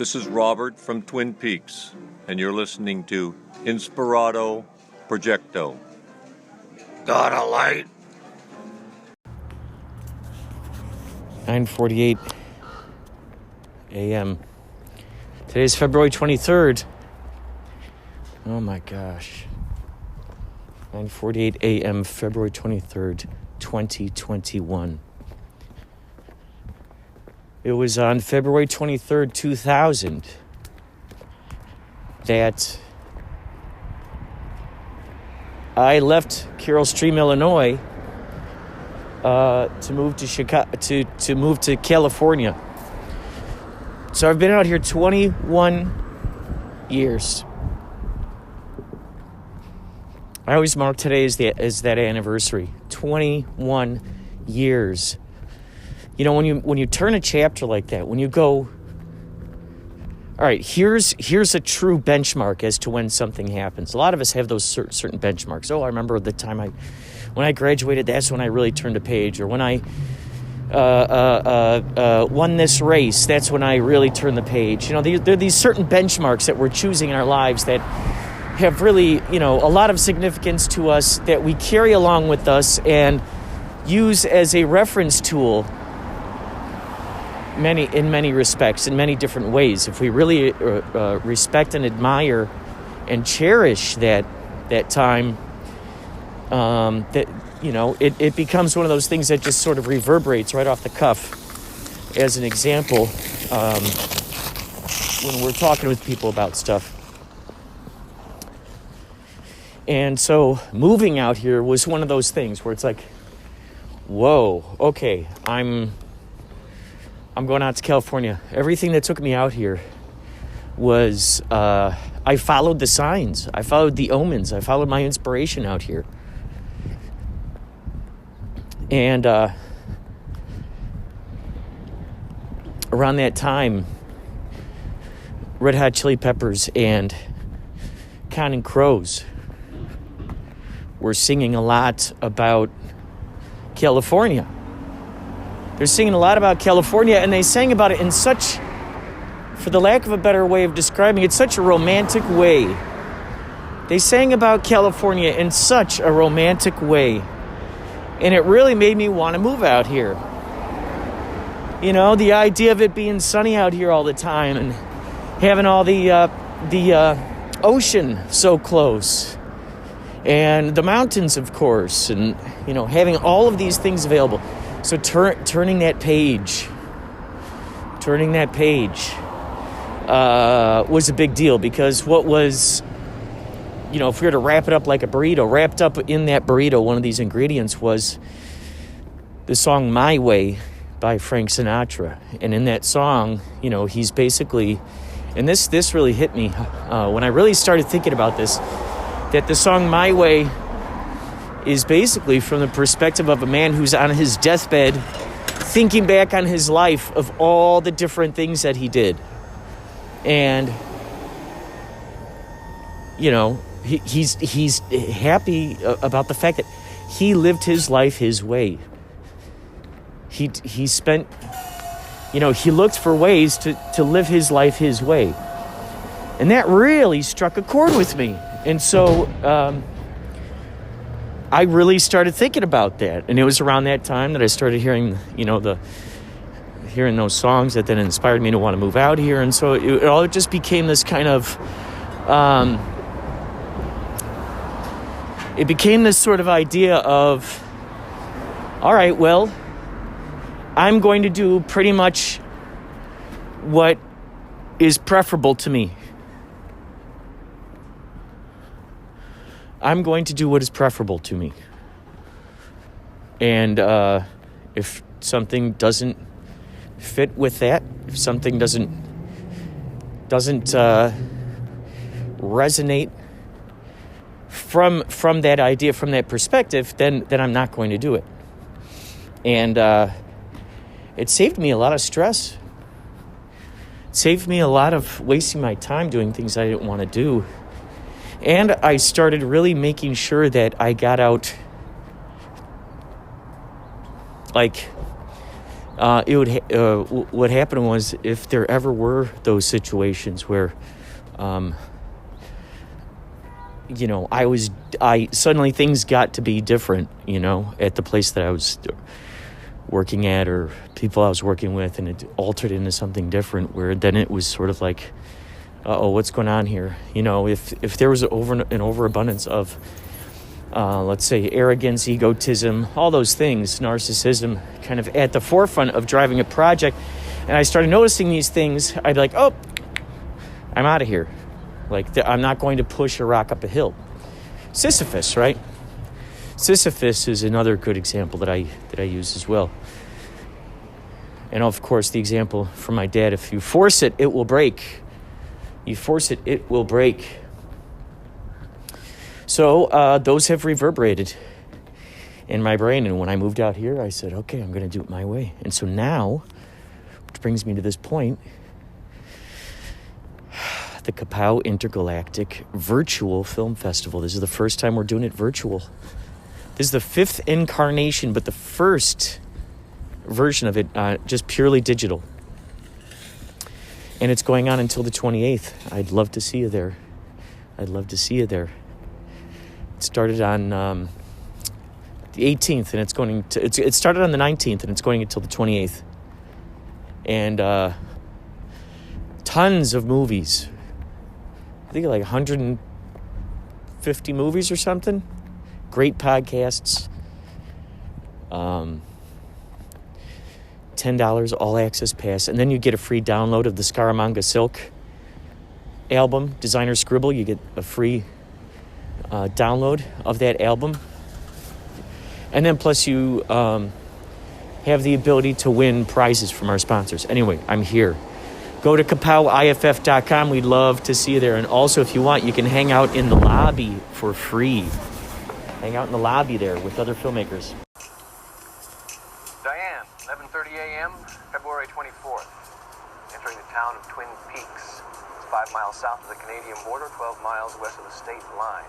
This is Robert from Twin Peaks, and you're listening to Inspirado, Projecto. Got a light? 9:48 a.m. Today's February 23rd. Oh my gosh. 9:48 a.m. February 23rd, 2021. It was on February 23rd, 2000 that I left Carroll Stream, Illinois, to move to Chicago, to move to California. So I've been out here 21 years. I always mark today as that anniversary. 21 years. You know, when you turn a chapter like that, when you go, all right, here's a true benchmark as to when something happens. A lot of us have those certain benchmarks. Oh, I remember the time when I graduated, that's when I really turned a page. Or when I won this race, that's when I really turned the page. You know, there are these certain benchmarks that we're choosing in our lives that have really, you know, a lot of significance to us that we carry along with us and use as a reference tool in many respects, in many different ways. If we really respect and admire and cherish that time, that, you know, it becomes one of those things that just sort of reverberates right off the cuff as an example when we're talking with people about stuff. And so moving out here was one of those things where it's like, whoa, okay, I'm going out to California. Everything that took me out here was, I followed the signs. I followed the omens. I followed my inspiration out here. And around that time, Red Hot Chili Peppers and Counting Crows were singing a lot about California. They're singing a lot about California, and they sang about it in such, for the lack of a better way of describing it, such a romantic way. They sang about California in such a romantic way, and it really made me want to move out here. You know, the idea of it being sunny out here all the time and having all the ocean so close, and the mountains, of course, and, you know, having all of these things available. So turning that page was a big deal, because what was, you know, if we were to wrap it up like a burrito, wrapped up in that burrito, one of these ingredients was the song My Way by Frank Sinatra. And in that song, you know, he's basically, and this really hit me when I really started thinking about this, that the song My Way is basically from the perspective of a man who's on his deathbed, thinking back on his life of all the different things that he did. And, you know, he's happy about the fact that he lived his life his way. He spent, you know, he looked for ways to live his life his way. And that really struck a chord with me. And so I really started thinking about that. And it was around that time that I started hearing, you know, hearing those songs that then inspired me to want to move out here. And so it all just became this kind of, it became this sort of idea of, all right, well, I'm going to do pretty much what is preferable to me. I'm going to do what is preferable to me. And if something doesn't fit with that, if something doesn't resonate from that idea, from that perspective, then I'm not going to do it. And it saved me a lot of stress. It saved me a lot of wasting my time doing things I didn't want to do. And I started really making sure that I got out, like, what happened was, if there ever were those situations where, I suddenly things got to be different, at the place that I was working at, or people I was working with, and it altered into something different, where then it was sort of like, what's going on here? If there was an overabundance of, let's say, arrogance, egotism, all those things, narcissism, kind of at the forefront of driving a project, and I started noticing these things, I'd be like, oh, I'm out of here. Like, I'm not going to push a rock up a hill. Sisyphus, right? Sisyphus is another good example that I use as well. And of course, the example from my dad: if you force it, it will break. You force it, it will break. So those have reverberated in my brain. And when I moved out here, I said, okay, I'm going to do it my way. And so now, which brings me to this point, the Kapow Intergalactic Virtual Film Festival. This is the first time we're doing it virtual. This is the 5th incarnation, but the first version of it, just purely digital. And it's going on until the 28th. I'd love to see you there. It started on the 18th, and it started on the 19th, and it's going until the 28th. And tons of movies. I think like 150 movies or something. Great podcasts. $10 all access pass, and then you get a free download of the Scaramanga Silk album, Designer Scribble. You get a free download of that album, and then plus you have the ability to win prizes from our sponsors. Anyway, I'm here. Go to kapowiff.com. We'd love to see you there. And also, if you want, you can hang out in the lobby for free. Hang out in the lobby there with other filmmakers. Diane, 11:30 a.m., February 24th. Entering the town of Twin Peaks. It's 5 miles south of the Canadian border, 12 miles west of the state line.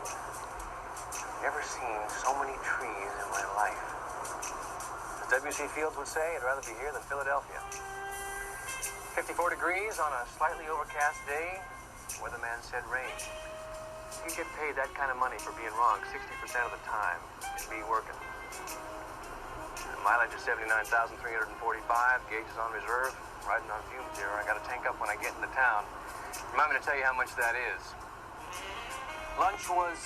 Never seen so many trees in my life. As W.C. Fields would say, I'd rather be here than Philadelphia. 54 degrees on a slightly overcast day. Weatherman said rain. You get paid that kind of money for being wrong 60% of the time. You'd be working. Mileage is 79,345. Gauge is on reserve. Riding on fumes here. I got to tank up when I get into town. Remind me to tell you how much that is. Lunch was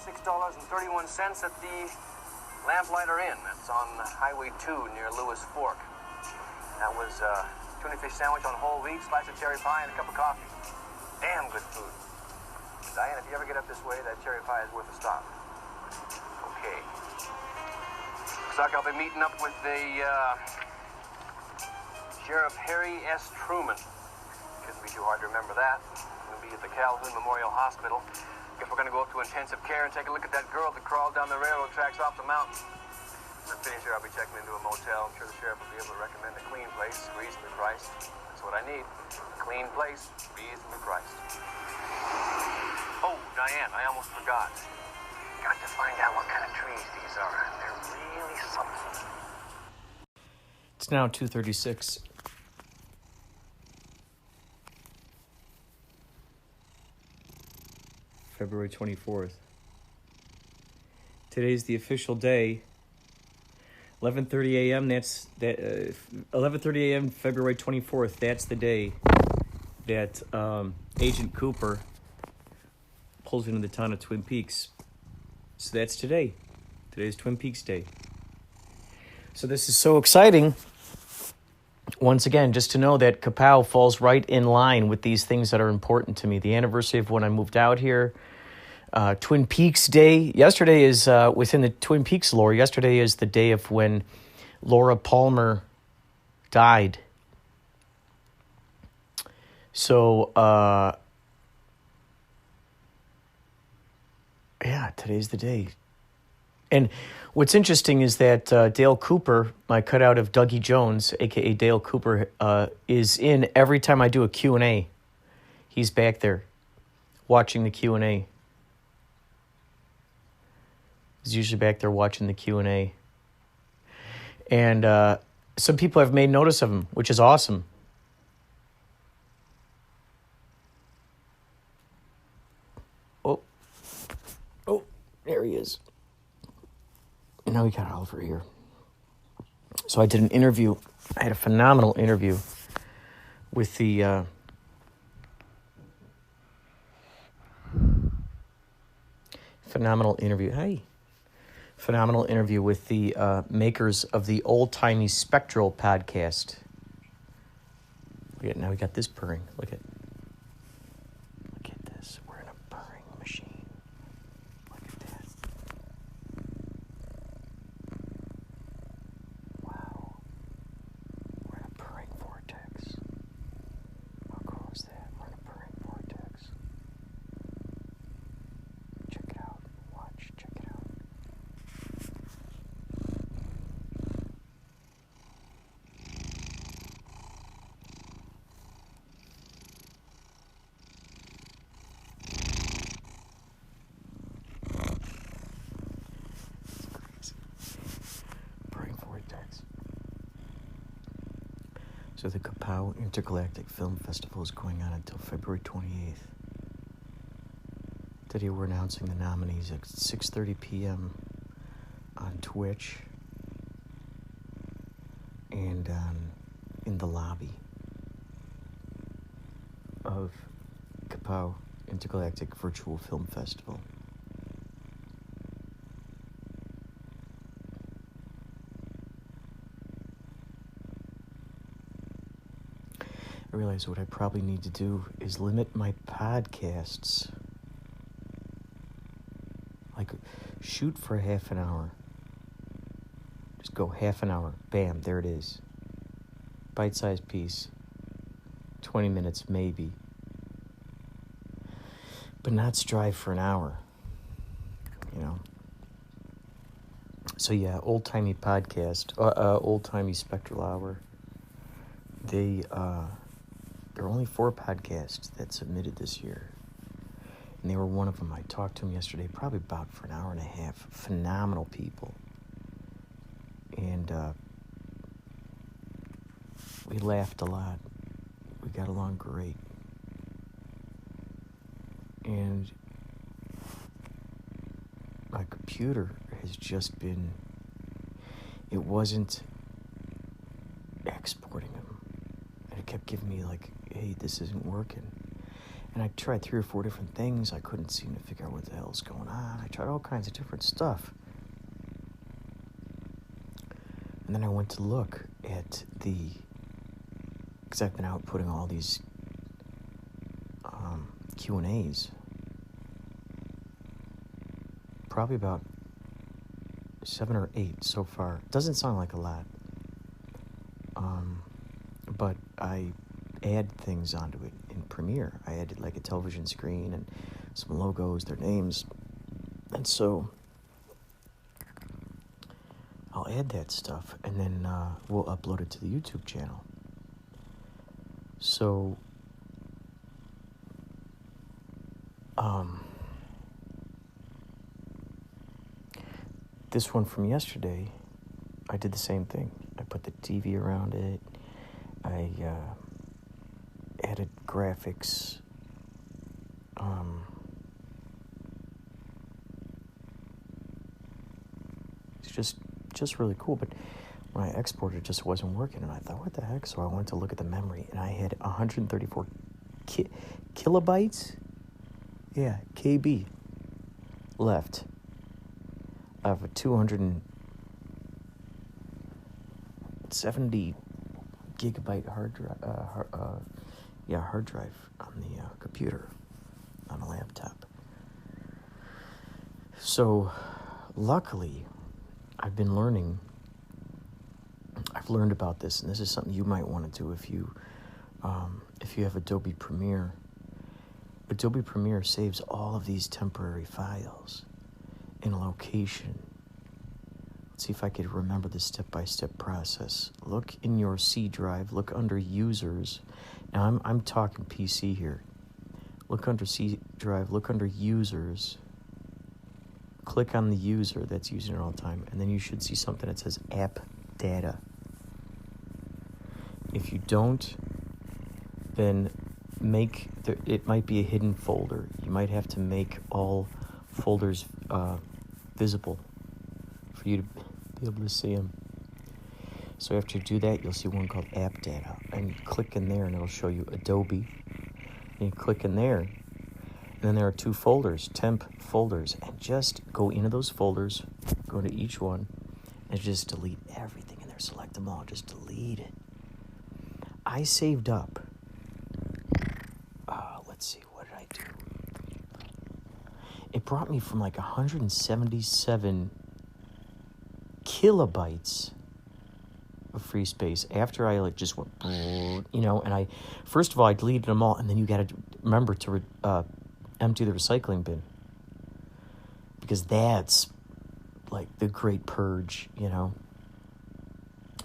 $6.31 at the Lamplighter Inn. That's on Highway 2 near Lewis Fork. That was tuna fish sandwich on whole wheat, slice of cherry pie, and a cup of coffee. Damn good food. Diane, if you ever get up this way, that cherry pie is worth a stop. Okay. Looks like I'll be meeting up with the Sheriff Harry S. Truman. Shouldn't be too hard to remember that. We'll be at the Calhoun Memorial Hospital. Guess we're going to go up to intensive care and take a look at that girl that crawled down the railroad tracks off the mountain. When I'm finished here, I'll be checking into a motel. I'm sure the sheriff will be able to recommend a clean place, reasonably priced. That's what I need. A clean place, reasonably priced. Oh, Diane, I almost forgot. Got to find out what kind of trees these are. They're really something. It's now 2:36. February 24th. Today's the official day. 11:30 a.m. 11:30 a.m. February 24th. That's the day that Agent Cooper pulls into the town of Twin Peaks. So that's today. Today's Twin Peaks Day. So this is so exciting. Once again, just to know that Kapow falls right in line with these things that are important to me. The anniversary of when I moved out here. Twin Peaks Day. Yesterday is, within the Twin Peaks lore, yesterday is the day of when Laura Palmer died. So, yeah, today's the day. And what's interesting is that Dale Cooper, my cutout of Dougie Jones, a.k.a. Dale Cooper, is in every time I do a Q&A. He's back there watching the Q&A. He's usually back there watching the Q&A. And some people have made notice of him, which is awesome. Oh, there he is. And now we got Oliver here. So I did an interview. I had a phenomenal interview with the phenomenal interview with the makers of the Old Timey Spectral podcast. Now we got this purring. Look at this. We're in a purring machine. Look at that. Wow. We're in a purring vortex. How cool is that? We're in a purring vortex. Check it out. Watch. Check it out. So the Kapow Intergalactic Film Festival is going on until February 28th. Today we're announcing the nominees at 6:30 p.m. on Twitch and in the lobby of Kapow Intergalactic Virtual Film Festival. I realize what I probably need to do is limit my podcasts. Like, shoot for half an hour. Just go half an hour. Bam, there it is. Bite-sized piece. 20 minutes, maybe. But not strive for an hour. You know? So yeah, old-timey podcast. Old-timey Spectral Hour. There were only 4 podcasts that submitted this year. And they were one of them. I talked to them yesterday, probably about for an hour and a half. Phenomenal people. And we laughed a lot. We got along great. And my computer has just been... It wasn't exporting them. And it kept giving me like, hey, this isn't working. And I tried 3 or 4 different things. I couldn't seem to figure out what the hell's going on. I tried all kinds of different stuff. And then I went to look at because I've been out putting all these Q&As. Probably about 7 or 8 so far. Doesn't sound like a lot. But I add things onto it in Premiere. I added like a television screen and some logos, their names. And so I'll add that stuff and then we'll upload it to the YouTube channel. So this one from yesterday, I did the same thing. I put the TV around it. I added graphics. It's just really cool. But when I exported, it just wasn't working, and I thought, what the heck? So I went to look at the memory, and I had 134 kilobytes. Yeah, KB left. I have a 270 gigabyte hard drive. Hard drive on the computer, on a laptop. So, luckily, I've learned about this, and this is something you might want to do if you have Adobe Premiere. Adobe Premiere saves all of these temporary files in a location. Let's see if I could remember the step-by-step process. Look in your C drive, look under users. Now I'm talking PC here. Look under C drive, look under users. Click on the user that's using it all the time, and then you should see something that says app data. If you don't, then it might be a hidden folder. You might have to make all folders visible for you to be able to see them. So after you do that, you'll see one called App Data. And you click in there, and it'll show you Adobe. And you click in there, and then there are 2 folders, temp folders. And just go into those folders, go to each one, and just delete everything in there. Select them all, just delete it. I saved up. Let's see, what did I do? It brought me from like 177 kilobytes of free space after I like just went, and I, first of all, I deleted them all, and then you got to remember to empty the recycling bin, because that's like the great purge, You're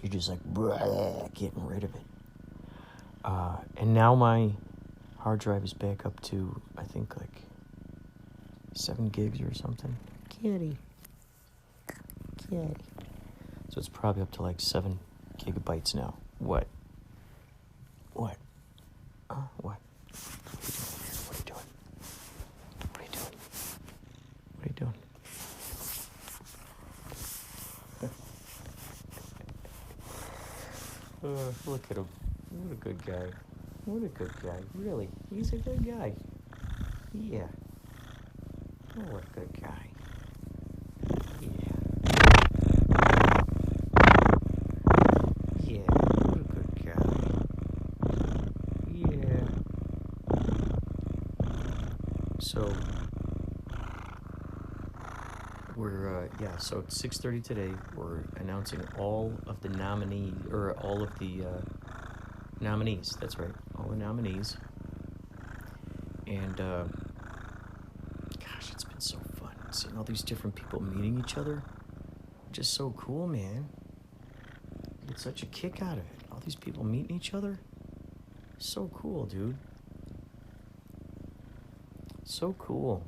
just like getting rid of it. And now my hard drive is back up to, I think, like 7 gigs or something. Kitty. So it's probably up to like 7 gigabytes now. What? What? What? What are you doing? What are you doing? What are you doing? Look at him. What a good guy. What a good guy. Really, he's a good guy. Yeah. Oh, what a good guy. Yeah. Yeah, what a good guy. Yeah. So, so it's 6:30 today. We're announcing all of the nominees. That's right, all the nominees. And, gosh, it's been so fun seeing all these different people meeting each other. Just so cool, man. You get such a kick out of it. All these people meeting each other. So cool, dude. So cool.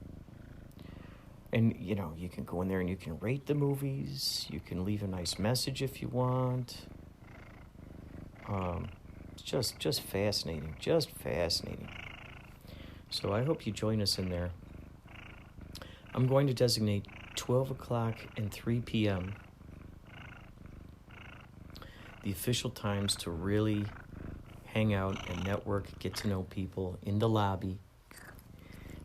And, you can go in there and you can rate the movies. You can leave a nice message if you want. It's just fascinating. Just fascinating. So I hope you join us in there. I'm going to designate 12 o'clock and 3 p.m. the official times to really hang out and network, get to know people in the lobby.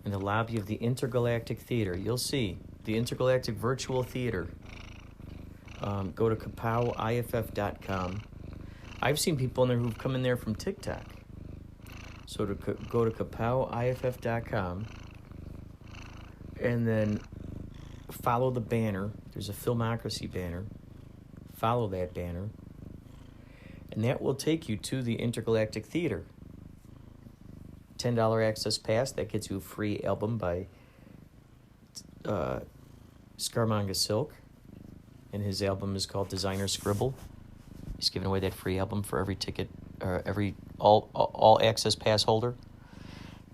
In the lobby of the Intergalactic Theater. You'll see the Intergalactic Virtual Theater. Go to kapowiff.com. I've seen people in there who've come in there from TikTok. So go to kapowiff.com and then follow the banner. There's a Filmocracy banner. Follow that banner. And that will take you to the Intergalactic Theater. $10 access pass, that gets you a free album by Scaramanga Silk, and his album is called Designer Scribble. He's giving away that free album for every ticket, every all access pass holder.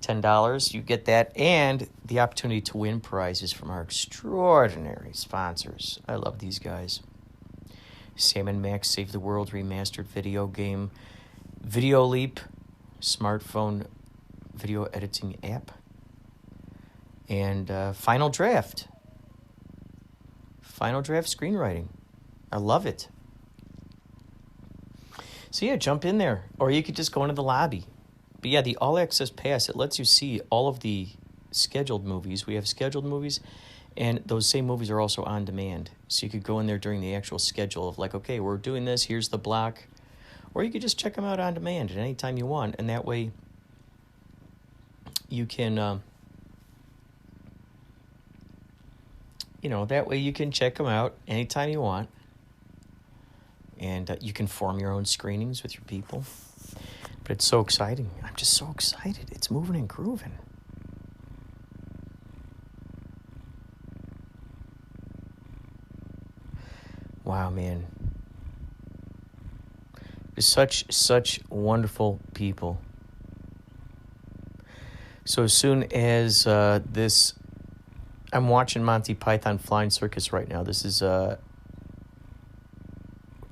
$10, you get that, and the opportunity to win prizes from our extraordinary sponsors. I love these guys. Sam & Max Save the World remastered video game, Video Leap, smartphone video editing app, and Final Draft screenwriting. I love it. So yeah, jump in there, or you could just go into the lobby. But yeah, the all access pass, it lets you see all of the scheduled movies. We have scheduled movies, and those same movies are also on demand. So you could go in there during the actual schedule of like, okay, we're doing this, here's the block. Or you could just check them out on demand at any time you want, and that way you can, you can check them out anytime you want. And you can form your own screenings with your people. But it's so exciting. I'm just so excited. It's moving and grooving. Wow, man. There's such wonderful people. So as soon as I'm watching Monty Python Flying Circus right now. This is, which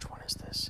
one is this?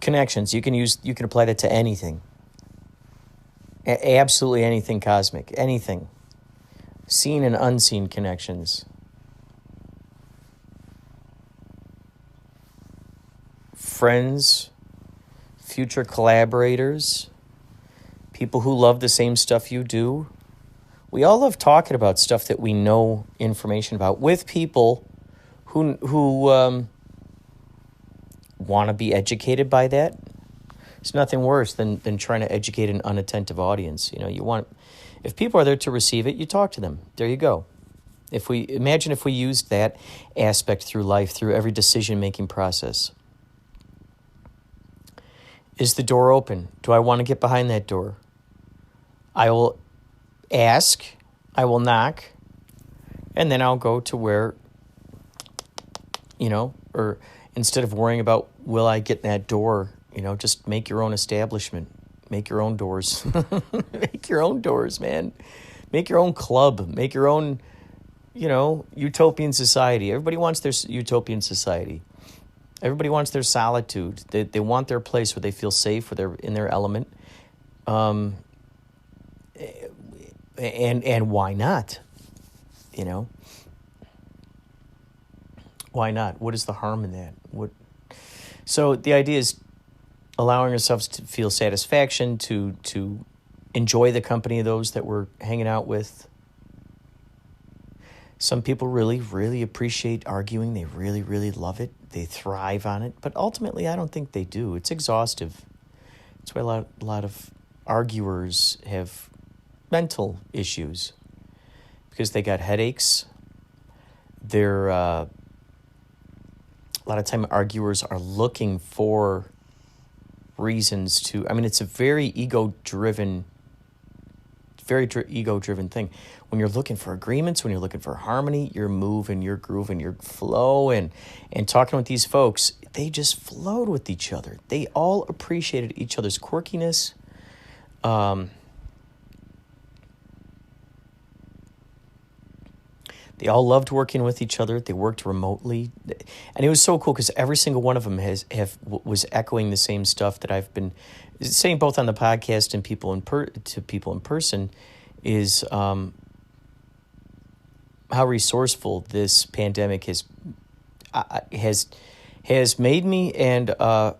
Connections. You can apply that to anything. Absolutely anything cosmic. Anything. Seen and unseen connections. Friends, future collaborators, people who love the same stuff you do. We all love talking about stuff that we know information about with people who want to be educated by that. It's nothing worse than trying to educate an unattentive audience. If people are there to receive it, you talk to them. There you go. If we used that aspect through life, through every decision-making process. Is the door open? Do I want to get behind that door? I will ask, I will knock, and then I'll go to where, or instead of worrying about will I get in that door, just make your own establishment. Make your own doors. Make your own doors, man. Make your own club. Make your own, utopian society. Everybody wants their utopian society. Everybody wants their solitude. They want their place where they feel safe, where they're in their element. And why not? Why not? What is the harm in that? So the idea is allowing ourselves to feel satisfaction, to enjoy the company of those that we're hanging out with. Some people really, really appreciate arguing. They really, really love it. They thrive on it. But ultimately, I don't think they do. It's exhaustive. That's why a lot of arguers have mental issues because they got headaches. They're a lot of time arguers are looking for reasons to. It's a very ego-driven thing. When you're looking for agreements, when you're looking for harmony, you're moving, you're grooving, you're flowing. And talking with these folks, they just flowed with each other. They all appreciated each other's quirkiness. They all loved working with each other. They worked remotely. And it was so cool because every single one of them was echoing the same stuff that I've been saying both on the podcast and to people in person is how resourceful this pandemic has made me, and how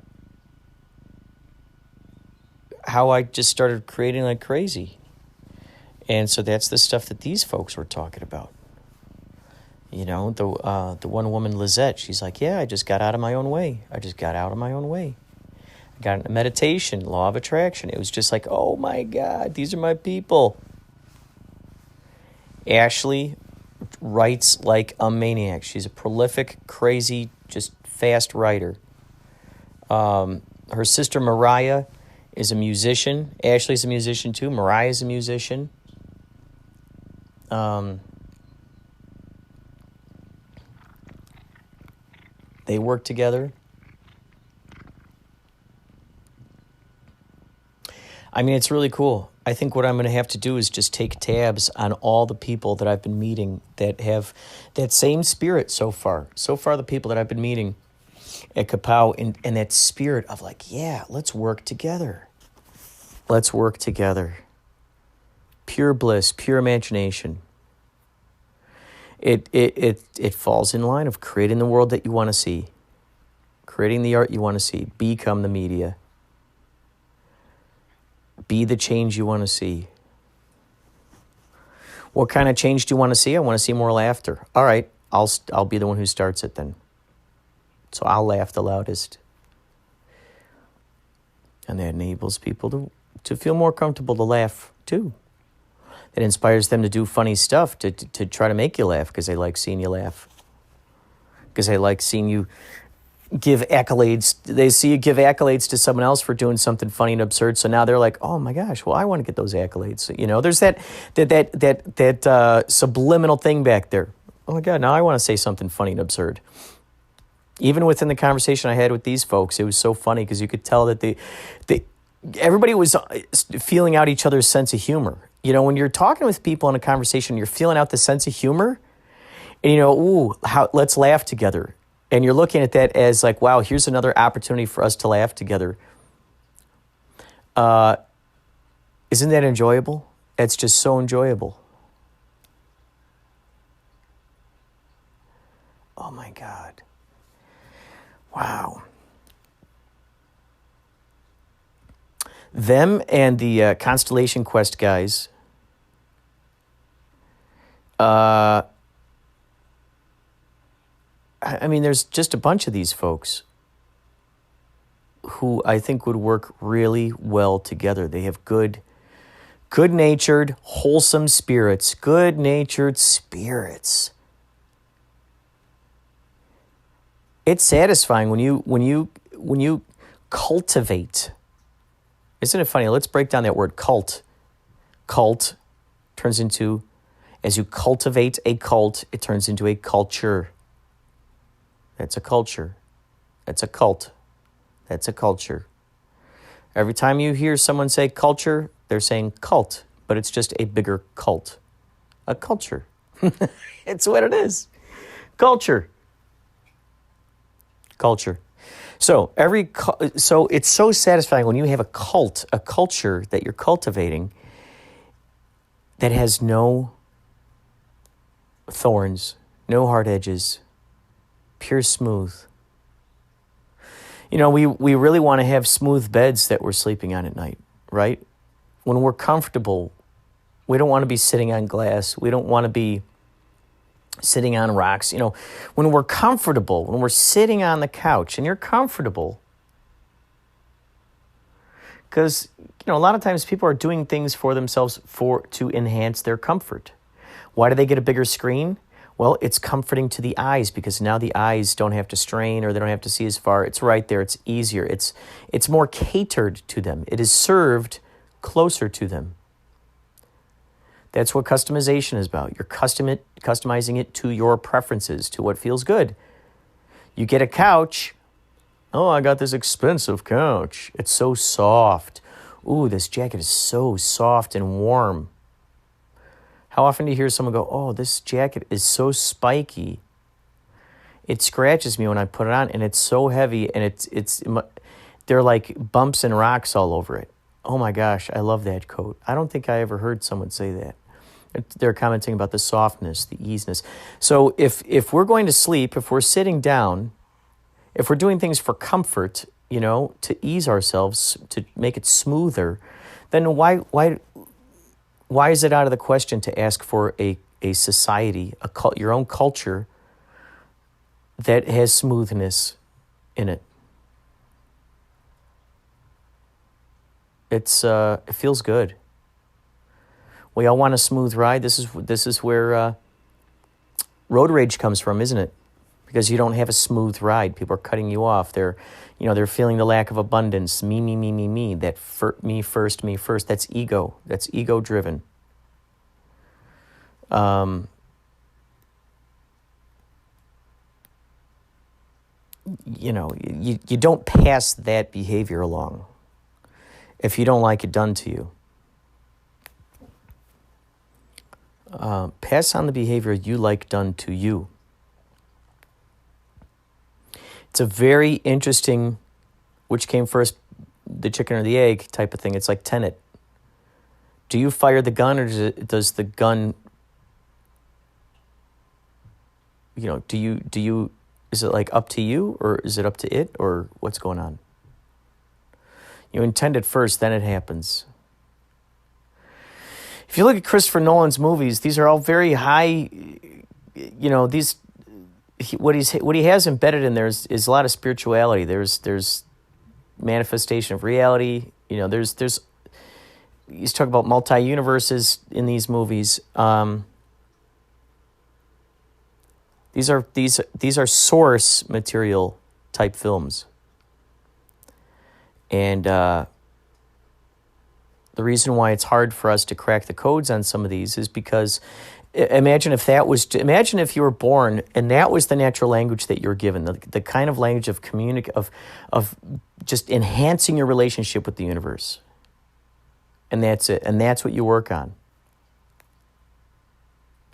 I just started creating like crazy. And so that's the stuff that these folks were talking about. The one woman, Lizette, she's like, yeah, I just got out of my own way. I got into meditation, law of attraction. It was just like, oh my God, these are my people. Ashley writes like a maniac. She's a prolific, crazy, just fast writer. Her sister Mariah is a musician. Ashley's a musician too. Mariah's a musician. They work together. It's really cool. I think what I'm going to have to do is just take tabs on all the people that I've been meeting that have that same spirit so far. So far, the people that I've been meeting at Kapow and that spirit of like, yeah, let's work together. Let's work together. Pure bliss, pure imagination. It falls in line of creating the world that you want to see. Creating the art you want to see. Become the media. Be the change you want to see. What kind of change do you want to see? I want to see more laughter. All right, I'll be the one who starts it then. So I'll laugh the loudest. And that enables people to feel more comfortable to laugh too. It inspires them to do funny stuff to try to make you laugh because they like seeing you laugh. Because they like seeing you give accolades. They see you give accolades to someone else for doing something funny and absurd. So now they're like, oh my gosh, well, I want to get those accolades. There's that subliminal thing back there. Oh my God, now I want to say something funny and absurd. Even within the conversation I had with these folks, it was so funny because you could tell that everybody was feeling out each other's sense of humor. When you're talking with people in a conversation, you're feeling out the sense of humor, and let's laugh together. And you're looking at that as like, wow, here's another opportunity for us to laugh together. Isn't that enjoyable? It's just so enjoyable. Oh my God. Wow. Them and the Constellation Quest guys, I mean, there's just a bunch of these folks who I think would work really well together. They have good-natured, wholesome spirits. Good-natured spirits. It's satisfying when you cultivate. Isn't it funny? Let's break down that word cult. Cult turns into, as you cultivate a cult, it turns into a culture. That's a culture. That's a cult. That's a culture. Every time you hear someone say culture, they're saying cult, but it's just a bigger cult. A culture. It's what it is. Culture. Culture. So it's so satisfying when you have a culture that you're cultivating that has no thorns, no hard edges, pure smooth. You know, we really want to have smooth beds that we're sleeping on at night, right? When we're comfortable, we don't want to be sitting on glass. We don't want to be sitting on rocks. You know, when we're comfortable, when we're sitting on the couch and you're comfortable, because, you know, a lot of times people are doing things for themselves to enhance their comfort. Why do they get a bigger screen? Well, it's comforting to the eyes because now the eyes don't have to strain or they don't have to see as far. It's right there. It's easier. It's more catered to them. It is served closer to them. That's what customization is about. You're customizing it to your preferences, to what feels good. You get a couch. Oh, I got this expensive couch. It's so soft. Ooh, this jacket is so soft and warm. How often do you hear someone go, oh, this jacket is so spiky. It scratches me when I put it on, and it's so heavy, and there are like bumps and rocks all over it. Oh my gosh, I love that coat. I don't think I ever heard someone say that. They're commenting about the softness, the easiness. So if we're going to sleep, if we're sitting down, if we're doing things for comfort, you know, to ease ourselves, to make it smoother, then why is it out of the question to ask for a society, your own culture that has smoothness in it? It feels good. We all want a smooth ride. This is where road rage comes from, isn't it? Because you don't have a smooth ride. People are cutting you off. They're feeling the lack of abundance. Me. That me first. That's ego. That's ego driven. You don't pass that behavior along if you don't like it done to you. Pass on the behavior you like done to you. It's a very interesting, which came first, the chicken or the egg type of thing. It's like Tenet. Do you fire the gun, or does the gun, do you, is it like up to you, or is it up to it, or what's going on? You intend it first, then it happens. If you look at Christopher Nolan's movies, these are all very high, what he has embedded in there is a lot of spirituality. There's manifestation of reality. He's talking about multi-universes in these movies. These are source material type films. And the reason why it's hard for us to crack the codes on some of these is because imagine if you were born and that was the natural language that you're given, the kind of language of of just enhancing your relationship with the universe. And that's it. And that's what you work on.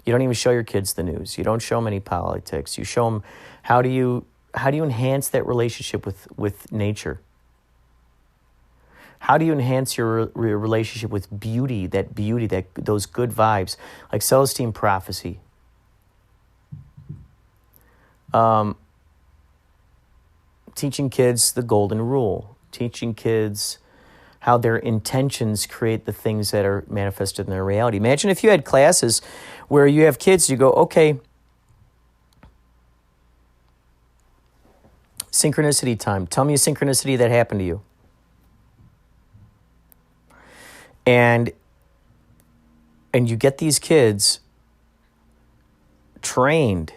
You don't even show your kids the news. You don't show them any politics. You show them how do you enhance that relationship with nature? How do you enhance your relationship with beauty, those good vibes, like Celestine prophecy? Teaching kids the golden rule, teaching kids how their intentions create the things that are manifested in their reality. Imagine if you had classes where you have kids, you go, okay, synchronicity time. Tell me a synchronicity that happened to you. And you get these kids trained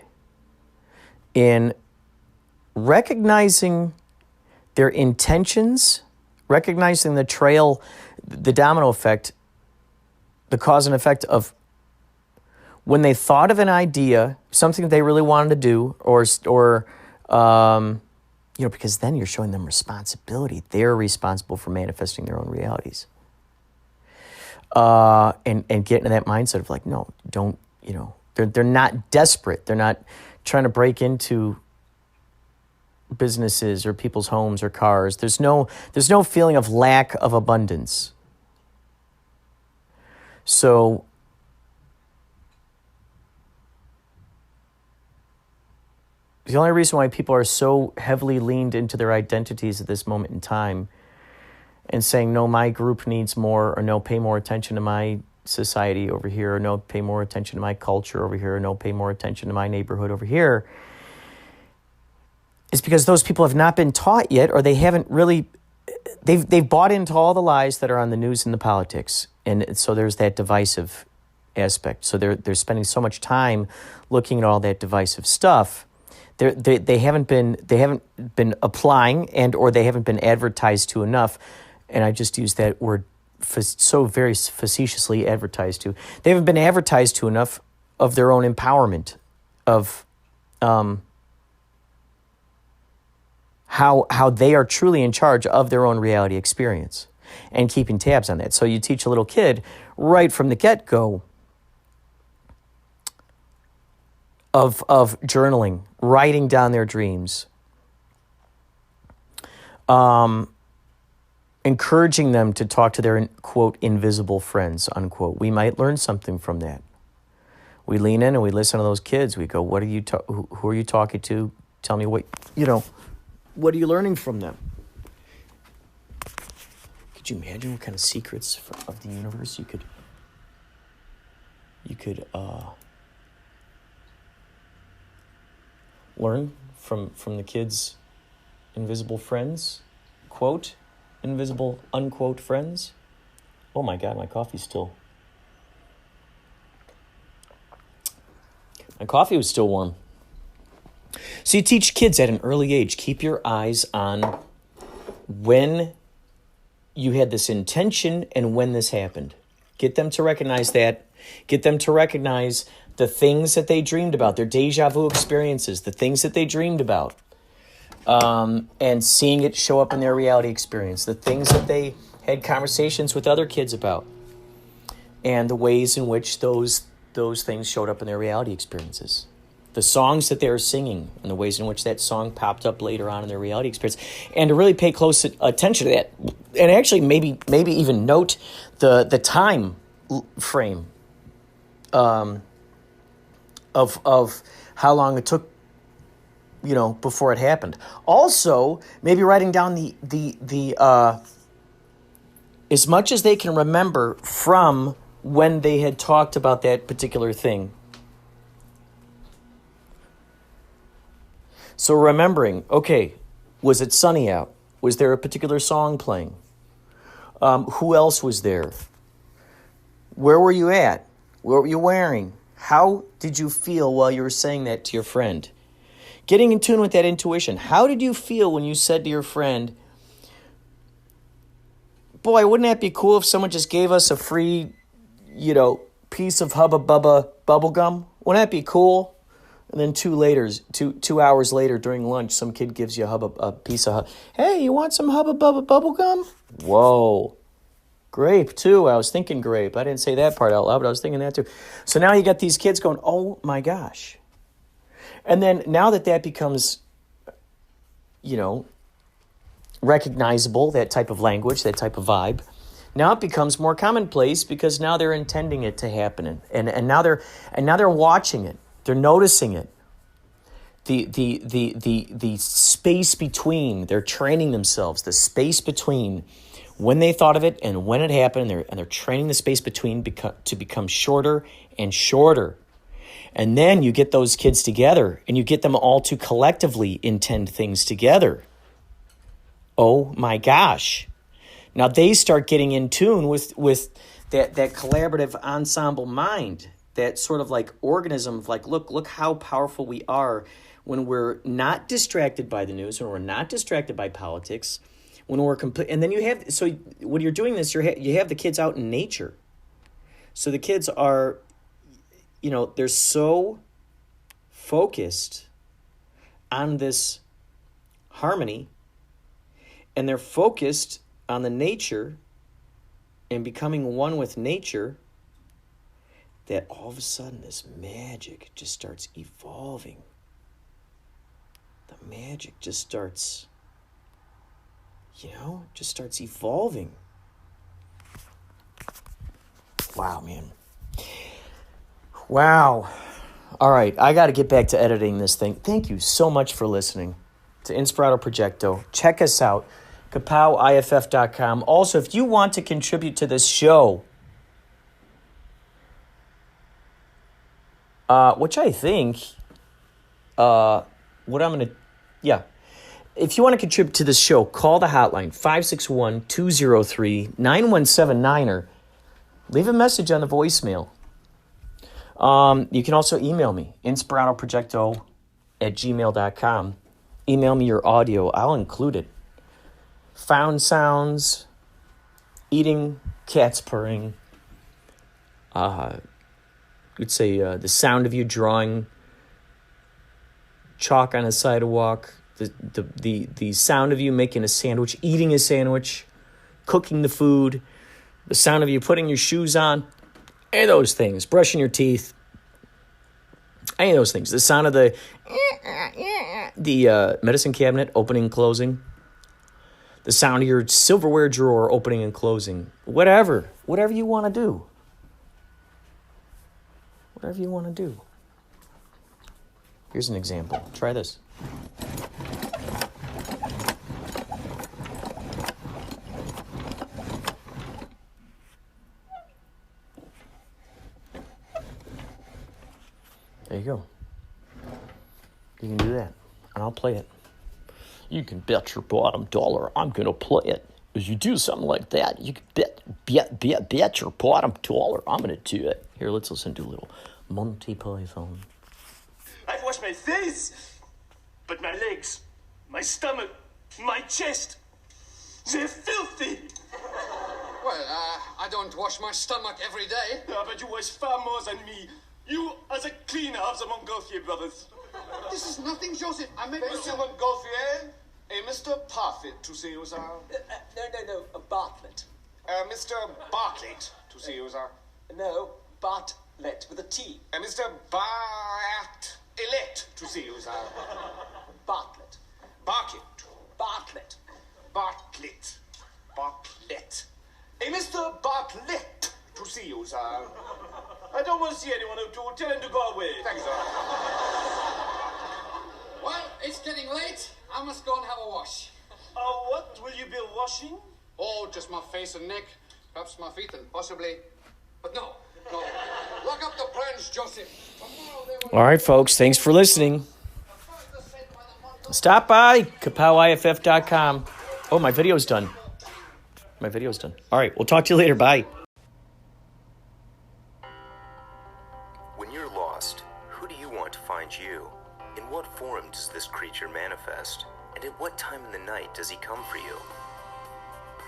in recognizing their intentions, recognizing the trail, the domino effect, the cause and effect of when they thought of an idea, something they really wanted to do, or because then you're showing them responsibility. They're responsible for manifesting their own realities. And get into that mindset of like, no, don't, they're not desperate. They're not trying to break into businesses or people's homes or cars. There's no feeling of lack of abundance. So the only reason why people are so heavily leaned into their identities at this moment in time and saying, no, my group needs more, or no, pay more attention to my society over here, or no, pay more attention to my culture over here, or no, pay more attention to my neighborhood over here, is because those people have not been taught yet, or they haven't really, they've bought into all the lies that are on the news and the politics. And so there's that divisive aspect. So they're spending so much time looking at all that divisive stuff. They haven't been applying, and or they haven't been advertised to enough. And I just use that word so very facetiously, advertised to. They haven't been advertised to enough of their own empowerment, of how they are truly in charge of their own reality experience, and keeping tabs on that. So you teach a little kid right from the get-go of journaling, writing down their dreams, encouraging them to talk to their, quote, invisible friends, unquote. We might learn something from that. We lean in and we listen to those kids. We go, what are you? Who are you talking to? Tell me what are you learning from them? Could you imagine what kind of secrets of the universe you could learn from the kids' invisible friends, quote, invisible, unquote, friends? Oh my God, my coffee was still warm. So you teach kids at an early age, keep your eyes on when you had this intention and when this happened. Get them to recognize that. Get them to recognize the things that they dreamed about, their deja vu experiences, the things that they dreamed about, and seeing it show up in their reality experience, the things that they had conversations with other kids about, and the ways in which those things showed up in their reality experiences. The songs that they were singing and the ways in which that song popped up later on in their reality experience, and to really pay close attention to that, and actually maybe even note the time frame of how long it took, before it happened. Also, maybe writing down the as much as they can remember from when they had talked about that particular thing. So remembering, okay, was it sunny out? Was there a particular song playing? Who else was there? Where were you at? What were you wearing? How did you feel while you were saying that to your friend? Getting in tune with that intuition. How did you feel when you said to your friend, boy, wouldn't that be cool if someone just gave us a free, piece of Hubba Bubba bubble gum? Wouldn't that be cool? And then 2 hours later during lunch, some kid gives you a piece of, hey, you want some Hubba Bubba bubble gum? Whoa. Grape, too. I was thinking grape. I didn't say that part out loud, but I was thinking that, too. So now you got these kids going, oh, my gosh. And then now that becomes recognizable, that type of language, that type of vibe. Now it becomes more commonplace because now they're intending it to happen, and now they're watching it, they're noticing it. The space between, they're training themselves, the space between when they thought of it and when it happened, and they're training the space between to become shorter and shorter. And then you get those kids together and you get them all to collectively intend things together. Oh my gosh. Now they start getting in tune with that collaborative ensemble mind, that sort of like organism of like, look how powerful we are when we're not distracted by the news, when we're not distracted by politics, when we're and then you have, so when you're doing this, you have the kids out in nature. So the kids are, they're so focused on this harmony, and they're focused on the nature and becoming one with nature, that all of a sudden this magic just starts evolving. The magic just starts, just starts evolving. Wow, man. Wow. All right, I got to get back to editing this thing. Thank you so much for listening to Inspirado Projecto. Check us out, kapowIFF.com. Also, if you want to contribute to this show, which I think, if you want to contribute to this show, call the hotline, 561-203-9179, or leave a message on the voicemail. You can also email me, inspiradoprojecto@gmail.com. Email me your audio. I'll include it. Found sounds, eating, cats purring. You'd say the sound of you drawing chalk on a sidewalk. The sound of you making a sandwich, eating a sandwich, cooking the food. The sound of you putting your shoes on. Any of those things. Brushing your teeth. Any of those things. The sound of the medicine cabinet opening and closing. The sound of your silverware drawer opening and closing. Whatever you want to do. Whatever you want to do. Here's an example. Try this. There you go. You can do that, and I'll play it. You can bet your bottom dollar I'm going to play it. As you do something like that, you can bet your bottom dollar I'm going to do it. Here, let's listen to a little Monty Python. I've washed my face, but my legs, my stomach, my chest, they're filthy. Well, I don't wash my stomach every day. Yeah, but you wash far more than me. You are the cleaner of the Montgolfier brothers. This is nothing, Joseph. I meant... Monsieur Montgolfier, a Mr. Parfit to see you, sir. No, a Bartlett. Mr. Bartlett to see you, sir. No, Bartlett with a T. Mr. Bartlett to see you, sir. Bartlett. Bartlett. Bartlett. Bartlett. Bartlett. A Mr. Bartlett to see you, sir. I don't want to see anyone who do. Tell him to go away. Thank you, sir. Well, it's getting late. I must go and have a wash. What will you be washing? Oh, just my face and neck. Perhaps my feet and possibly... But no. Lock up the branch, Joseph. All right, folks. Thanks for listening. Stop by kapowIFF.com. Oh, my video's done. All right, we'll talk to you later. Bye. When you're lost, who do you want to find you? In what form does this creature manifest? And at what time in the night does he come for you?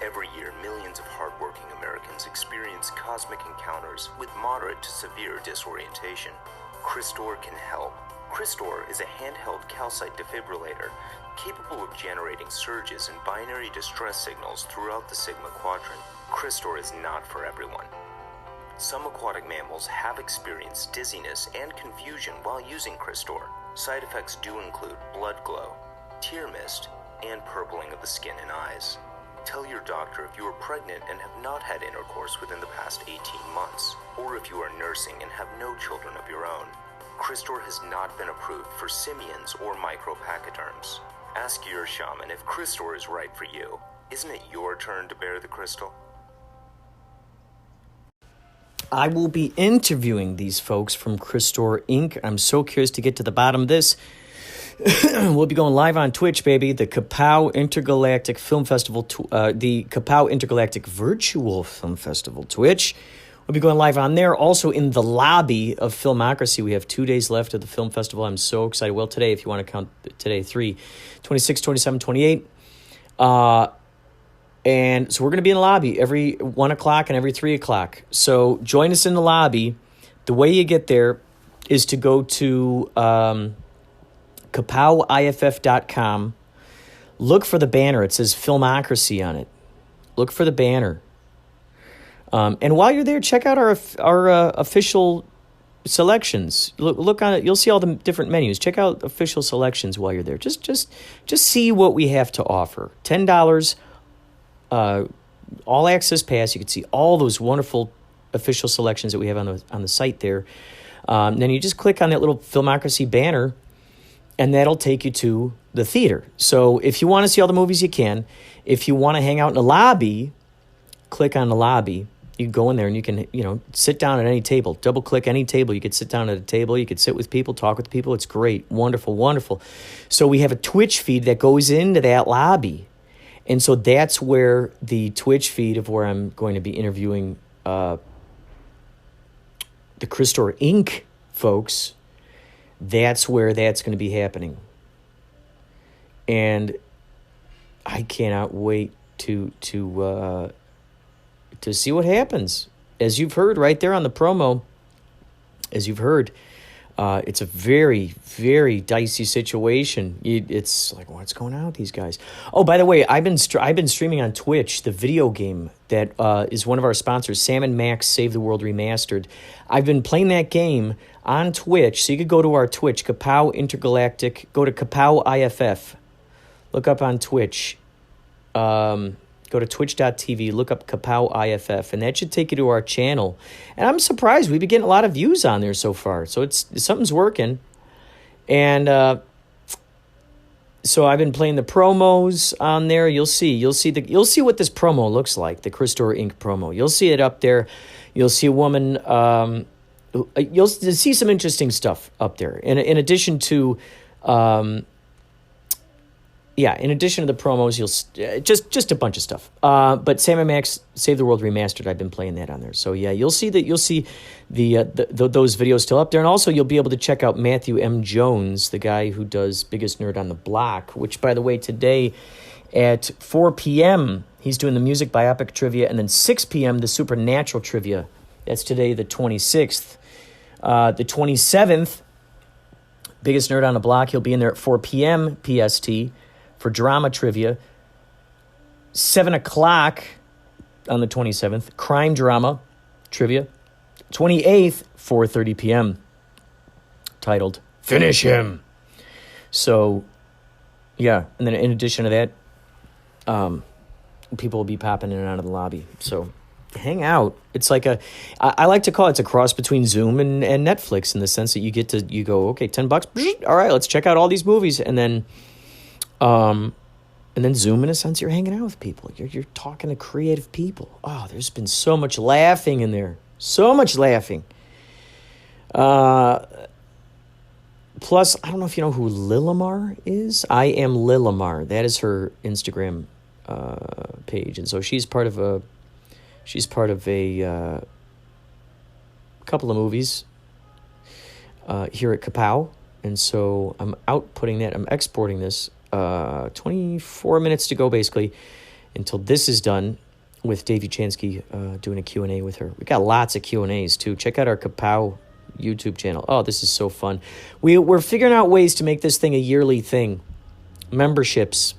Every year, millions of hardworking Americans experience cosmic encounters with moderate to severe disorientation. Cristor can help. Cristor is a handheld calcite defibrillator capable of generating surges and binary distress signals throughout the Sigma Quadrant. Cristor is not for everyone. Some aquatic mammals have experienced dizziness and confusion while using Cristor. Side effects do include blood glow, tear mist, and purpling of the skin and eyes. Tell your doctor if you are pregnant and have not had intercourse within the past 18 months, or if you are nursing and have no children of your own. Cristor has not been approved for simians or micropachyderms. Ask your shaman if Cristor is right for you. Isn't it your turn to bear the crystal? I will be interviewing these folks from Cristor Inc. I'm so curious to get to the bottom of this. We'll be going live on Twitch, baby. The Kapow Intergalactic Film Festival, the Kapow Intergalactic Virtual Film Festival Twitch. We'll be going live on there. Also in the lobby of Filmocracy. We have 2 days left of the film festival. I'm so excited. Well, today, if you want to count today, 3, 26, 27, 28. And so we're going to be in the lobby every 1 o'clock and every 3 o'clock. So join us in the lobby. The way you get there is to go to kapowiff.com. Look for the banner. It says Filmocracy on it. Look for the banner. And while you're there, check out our official selections. Look on it. You'll see all the different menus. Check out official selections while you're there. Just see what we have to offer. $10, all access pass. You can see all those wonderful official selections that we have on the site there. Then you just click on that little Filmocracy banner, and that'll take you to the theater. So if you want to see all the movies, you can. If you want to hang out in the lobby, click on the lobby. You go in there and you can, sit down at any table. Double click any table. You could sit down at a table. You could sit with people, talk with people. It's great. Wonderful, wonderful. So we have a Twitch feed that goes into that lobby. And so that's where the Twitch feed of where I'm going to be interviewing the Cristor Inc. folks, that's where that's going to be happening. And I cannot wait to see what happens. As you've heard right there on the promo, it's a very, very dicey situation. It's like, what's going on with these guys? Oh, by the way, I've been streaming on Twitch the video game that is one of our sponsors, Sam & Max Save the World Remastered. I've been playing that game on Twitch, so you could go to our Twitch, Kapow Intergalactic. Go to Kapow IFF. Look up on Twitch. Go to twitch.tv, look up Kapow IFF, and that should take you to our channel. And I'm surprised. We've been getting a lot of views on there so far. So something's working. And so I've been playing the promos on there. You'll see what this promo looks like, the Cristor Inc. promo. You'll see it up there. You'll see a woman. You'll see some interesting stuff up there. In addition to in addition to the promos, you'll just a bunch of stuff. But Sam & Max Save the World Remastered, I've been playing that on there. So yeah, you'll see those videos still up there, and also you'll be able to check out Matthew M. Jones, the guy who does Biggest Nerd on the Block. Which, by the way, today at 4 p.m. he's doing the music biopic trivia, and then 6 p.m. the supernatural trivia. That's today, the 26th. The 27th, Biggest Nerd on the Block. He'll be in there at 4 p.m. PST. For drama trivia. 7 o'clock on the 27th, crime drama trivia. 28th, 4:30 p.m. titled Finish Him. So, yeah. And then in addition to that, people will be popping in and out of the lobby. So hang out. It's like I like to call it's a cross between Zoom and Netflix, in the sense that you go, okay, $10. All right, let's check out all these movies. And then Zoom, in a sense, you're hanging out with people. You're talking to creative people. Oh, there's been so much laughing in there. So much laughing. Plus, I don't know if you know who Lilimar is. I am Lilimar. That is her Instagram page. And so she's part of a couple of movies here at Kapow. And so I'm outputting that. I'm exporting this. 24 minutes to go, basically, until this is done, with Dave Uchansky doing a Q&A with her. We got lots of Q&As, too. Check out our Kapow YouTube channel. Oh, this is so fun. We're figuring out ways to make this thing a yearly thing. Memberships.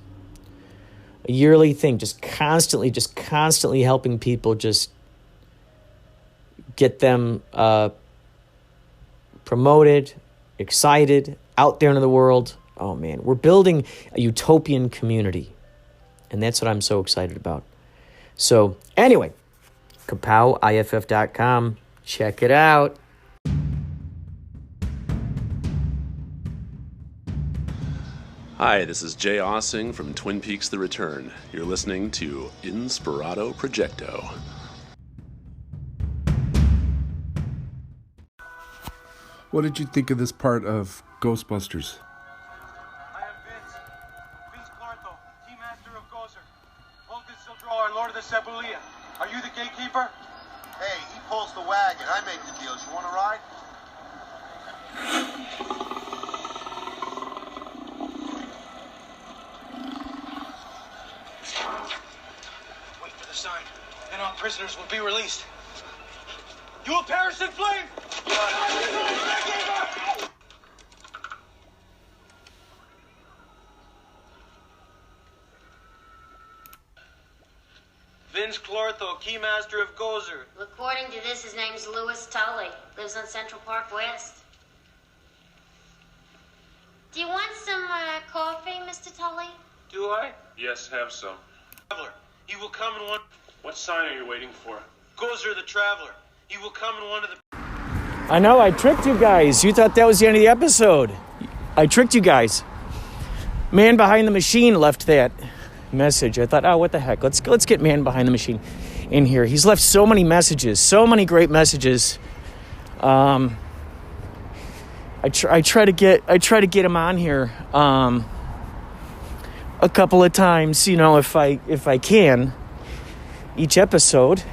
A yearly thing. Just constantly helping people just get them promoted, excited, out there into the world. Oh, man. We're building a utopian community. And that's what I'm so excited about. So, anyway, KapowIFF.com. Check it out. Hi, this is Jay Ossing from Twin Peaks The Return. You're listening to Inspirado Projecto. What did you think of this part of Ghostbusters? I am Vince Clartho, Key Master of Gozer. Vulcan Sildro, our Lord of the Cebulia. Are you the gatekeeper? Hey, he pulls the wagon. I make the deals. You want to ride? Wait for the sign, and all prisoners will be released. You will perish in flame! You are not the gatekeeper! Vince Clartho, Keymaster of Gozer. According to this, his name's Louis Tully. Lives on Central Park West. Do you want some coffee, Mr. Tully? Do I? Yes, have some. Traveler, he will come in one... What sign are you waiting for? Gozer the Traveler. He will come in one of the... I know, I tricked you guys. You thought that was the end of the episode. I tricked you guys. Man behind the machine left that message. I thought, oh, what the heck? Let's get man behind the machine in here. He's left so many messages, so many great messages. I try to get him on here a couple of times, you know, if I can, each episode.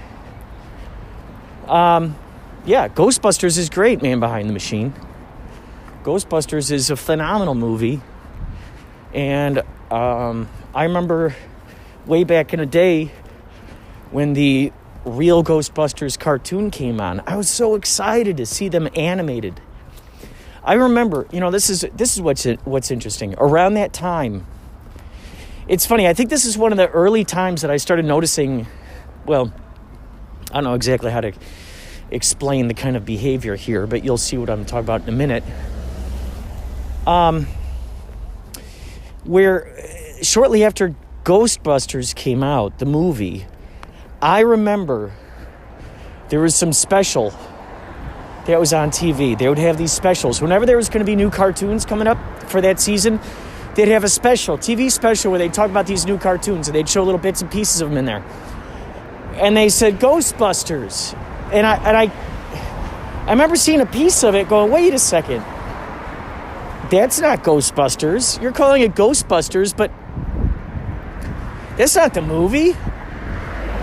Yeah, Ghostbusters is great, man behind the machine. Ghostbusters is a phenomenal movie. And I remember way back in the day when the real Ghostbusters cartoon came on. I was so excited to see them animated. I remember, you know, this is what's interesting. Around that time, it's funny, I think this is one of the early times that I started noticing, well, I don't know exactly how to explain the kind of behavior here, but you'll see what I'm talking about in a minute. Where shortly after Ghostbusters came out, the movie, I remember there was some special that was on TV. They would have these specials. Whenever there was going to be new cartoons coming up for that season, they'd have a TV special where they'd talk about these new cartoons, and they'd show little bits and pieces of them in there. And they said Ghostbusters. And I remember seeing a piece of it going, wait a second. That's not Ghostbusters. You're calling it Ghostbusters, but that's not the movie.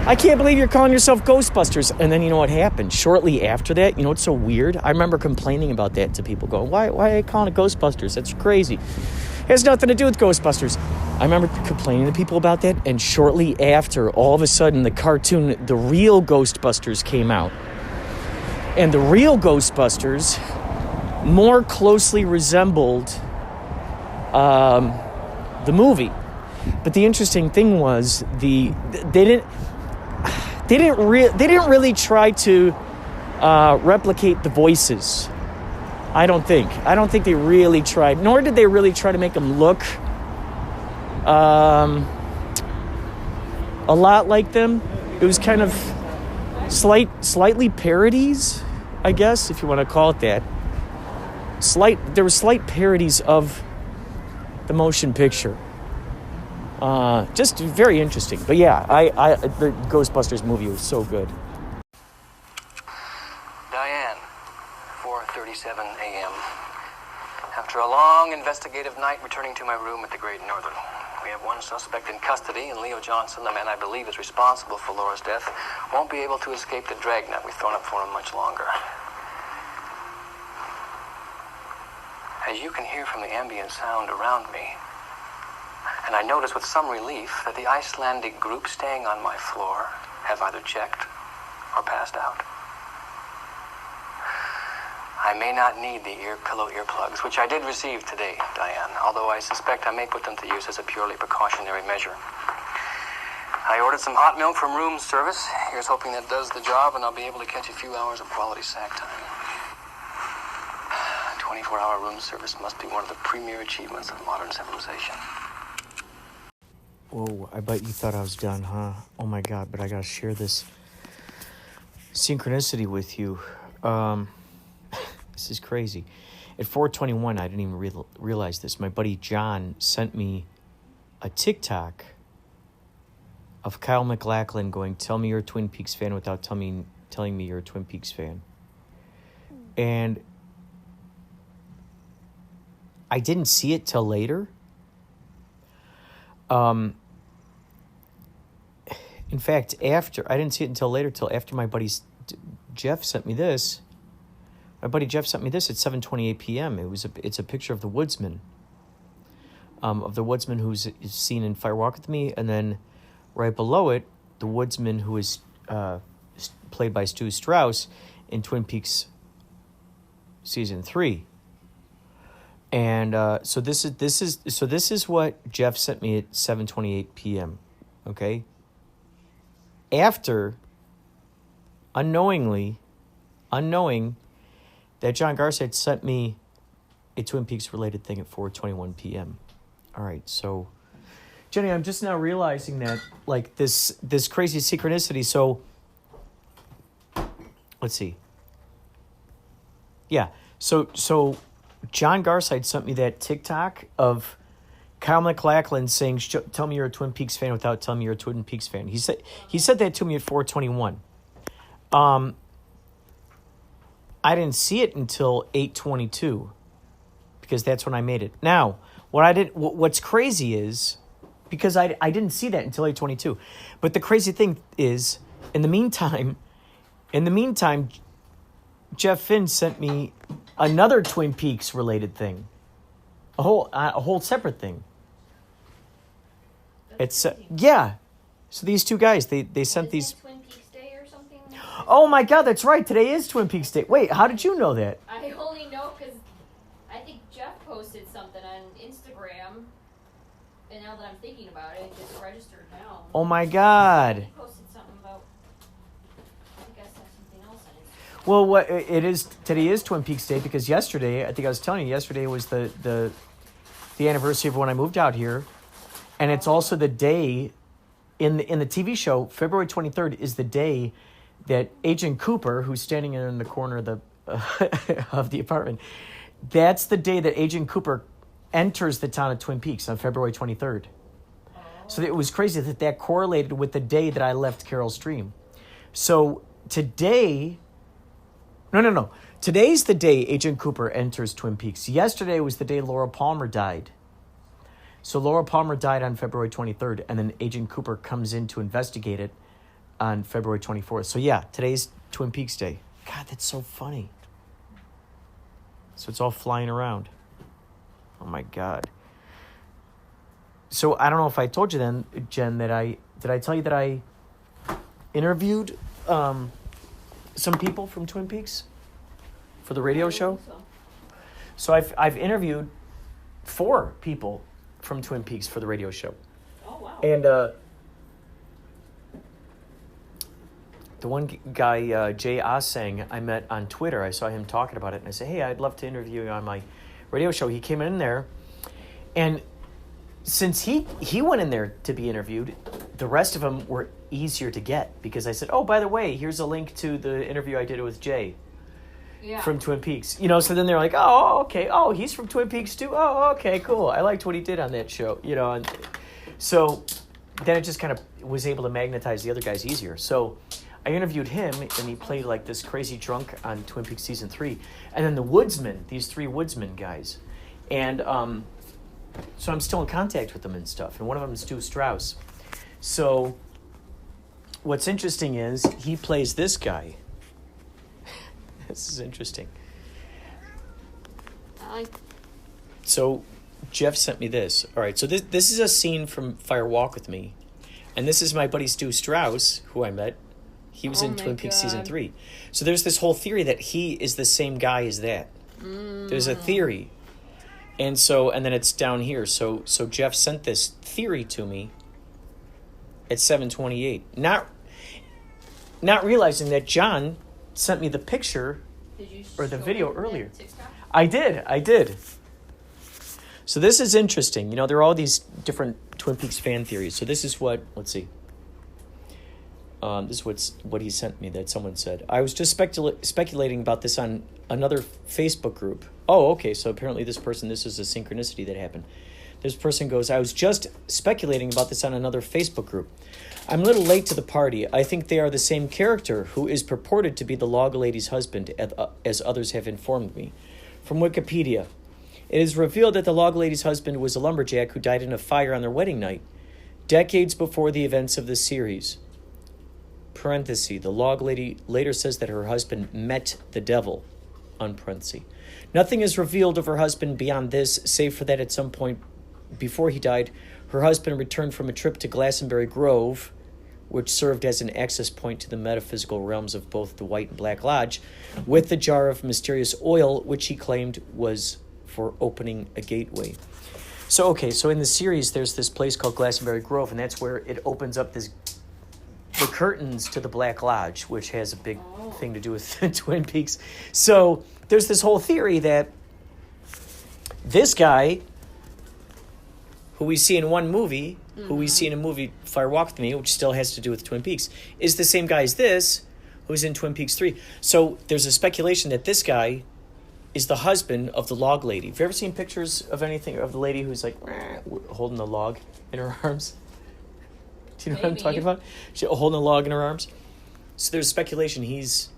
I can't believe you're calling yourself Ghostbusters. And then you know what happened? Shortly after that, you know what's so weird? I remember complaining about that to people, going, why are they calling it Ghostbusters? That's crazy. It has nothing to do with Ghostbusters. I remember complaining to people about that, and shortly after, all of a sudden, the cartoon, the real Ghostbusters came out. And the real Ghostbusters more closely resembled the movie. But the interesting thing was they didn't really try to replicate the voices. I don't think they really tried, nor did they really try to make them look a lot like them. It was kind of slightly parodies, I guess, if you want to call it that. There were slight parodies of the motion picture. Just very interesting. But yeah, the Ghostbusters movie was so good. Diane, 4:37 a.m. After a long investigative night, returning to my room at the Great Northern. We have one suspect in custody, and Leo Johnson, the man I believe is responsible for Laura's death, won't be able to escape the dragnet we've thrown up for him much longer. As you can hear from the ambient sound around me, and I notice with some relief that the Icelandic group staying on my floor have either checked or passed out. I may not need the pillow earplugs, which I did receive today, Diane, although I suspect I may put them to use as a purely precautionary measure. I ordered some hot milk from room service. Here's hoping that does the job, and I'll be able to catch a few hours of quality sack time. 24-hour room service must be one of the premier achievements of modern civilization. Whoa, I bet you thought I was done, huh? Oh my God, but I gotta share this synchronicity with you. This is crazy. At 4:21, I didn't even realize this. My buddy John sent me a TikTok of Kyle MacLachlan going, "Tell me you're a Twin Peaks fan," without telling me you're a Twin Peaks fan. And I didn't see it till later. In fact, I didn't see it until later, till after my buddy Jeff sent me this. My buddy Jeff sent me this at 7:28 p.m. It's a picture of the woodsman. Of the woodsman who's seen in Fire Walk With Me, and then right below it, the woodsman who is played by Stu Strauss in Twin Peaks season 3. And so this is what Jeff sent me at 7:28 p.m. Okay. After unknowing that John Garside sent me a Twin Peaks related thing at 4:21 p.m. All right, so Jenny, I'm just now realizing that like this crazy synchronicity. So let's see. Yeah, so John Garside sent me that TikTok of Kyle MacLachlan saying, "Tell me you're a Twin Peaks fan," without telling me you're a Twin Peaks fan. He said that to me at 4:21. I didn't see it until 8:22 because that's when I made it. Now, what's crazy is because I didn't see that until 8:22. But the crazy thing is, in the meantime, Jeff Finn sent me another Twin Peaks related thing, a whole separate thing. It's yeah. So these two guys, they sent these. Twin Peaks Day or something? Oh my God, that's right. Today is Twin Peaks Day. Wait, how did you know that? I only know because I think Jeff posted something on Instagram, and now that I'm thinking about it, it just registered now. Oh my God. He posted something about. I guess that's something else on Instagram. Well, what it is today is Twin Peaks Day because yesterday, I think I was telling you, yesterday was the anniversary of when I moved out here, and it's also the day in the TV show. February 23rd is the day that Agent Cooper, who's standing in the corner of the of the apartment, that's the day that Agent Cooper enters the town of Twin Peaks on February 23rd. So it was crazy that correlated with the day that I left Carol Stream. So today. No. Today's the day Agent Cooper enters Twin Peaks. Yesterday was the day Laura Palmer died. So Laura Palmer died on February 23rd, and then Agent Cooper comes in to investigate it on February 24th. So yeah, today's Twin Peaks Day. God, that's so funny. So it's all flying around. Oh my God. So I don't know if I told you then, Jen, did I tell you that I interviewed some people from Twin Peaks for the radio show? So I've interviewed 4 people from Twin Peaks for the radio show. Oh, wow. And the one guy, Jay Asang, I met on Twitter. I saw him talking about it, and I said, "Hey, I'd love to interview you on my radio show." He came in there, and since he went in there to be interviewed, the rest of them were easier to get because I said, "Oh, by the way, here's a link to the interview I did with Jay." Yeah. From Twin Peaks. So then they're like, "Oh, okay. Oh, he's from Twin Peaks too? Oh, okay, cool. I liked what he did on that show." And so then it just kind of was able to magnetize the other guys easier. So I interviewed him, and he played like this crazy drunk on Twin Peaks season 3. And then the woodsman, these 3 woodsman guys. And so I'm still in contact with them and stuff. And one of them is Stu Strauss. So what's interesting is he plays this guy. This is interesting. So Jeff sent me this. All right, so this is a scene from Fire Walk With Me. And this is my buddy Stu Strauss, who I met. He was in Twin Peaks season 3. So there's this whole theory that he is the same guy as that. There's a theory. And then it's down here. So Jeff sent this theory to me at 7:28. Not realizing that John sent me the picture or the video earlier. I did. So this is interesting. You know, there are all these different Twin Peaks fan theories. So this is what, let's see. This is what he sent me that someone said. I was just speculating about this on another Facebook group. Oh, okay. So apparently this is a synchronicity that happened. This person goes, I was just speculating about this on another Facebook group. I'm a little late to the party. I think they are the same character who is purported to be the log lady's husband, as others have informed me. From Wikipedia, it is revealed that the log lady's husband was a lumberjack who died in a fire on their wedding night, decades before the events of this series. Parenthesis, the log lady later says that her husband met the devil. Unparenthesis. Nothing is revealed of her husband beyond this, save for that at some point before he died, her husband returned from a trip to Glastonbury Grove, which served as an access point to the metaphysical realms of both the White and Black Lodge, with the jar of mysterious oil, which he claimed was for opening a gateway. So in the series, there's this place called Glastonbury Grove, and that's where it opens up the curtains to the Black Lodge, which has a big thing to do with Twin Peaks. So there's this whole theory that this guy, who we see in one movie, who we see in a movie, Fire Walk With Me, which still has to do with Twin Peaks, is the same guy as this, who's in Twin Peaks 3. So there's a speculation that this guy is the husband of the log lady. Have you ever seen pictures of anything, of the lady who's like, holding the log in her arms? Do you know what I'm talking about? She's holding a log in her arms. So there's speculation he's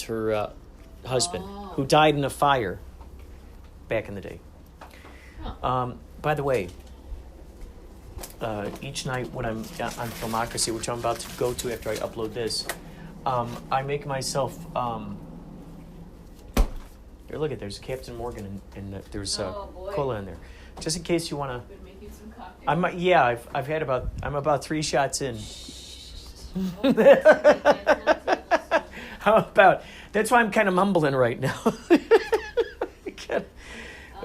her husband, who died in a fire back in the day. By the way, each night when I'm on Filmocracy, which I'm about to go to after I upload this, I make myself... here, look there's Captain Morgan and there's cola in there. Just in case you want to... I'm about 3 shots in. How about... That's why I'm kind of mumbling right now.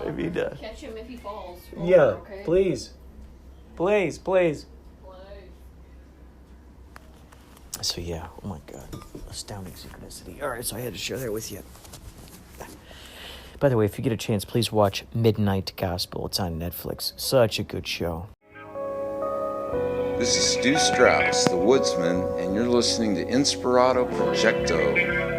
Catch him if he falls. Okay? Please. So yeah, oh my God, astounding synchronicity. All right, so I had to share that with you. By the way, if you get a chance, please watch Midnight Gospel. It's on Netflix. Such a good show. This is Stu Strauss, the Woodsman, and you're listening to Inspirado Projecto.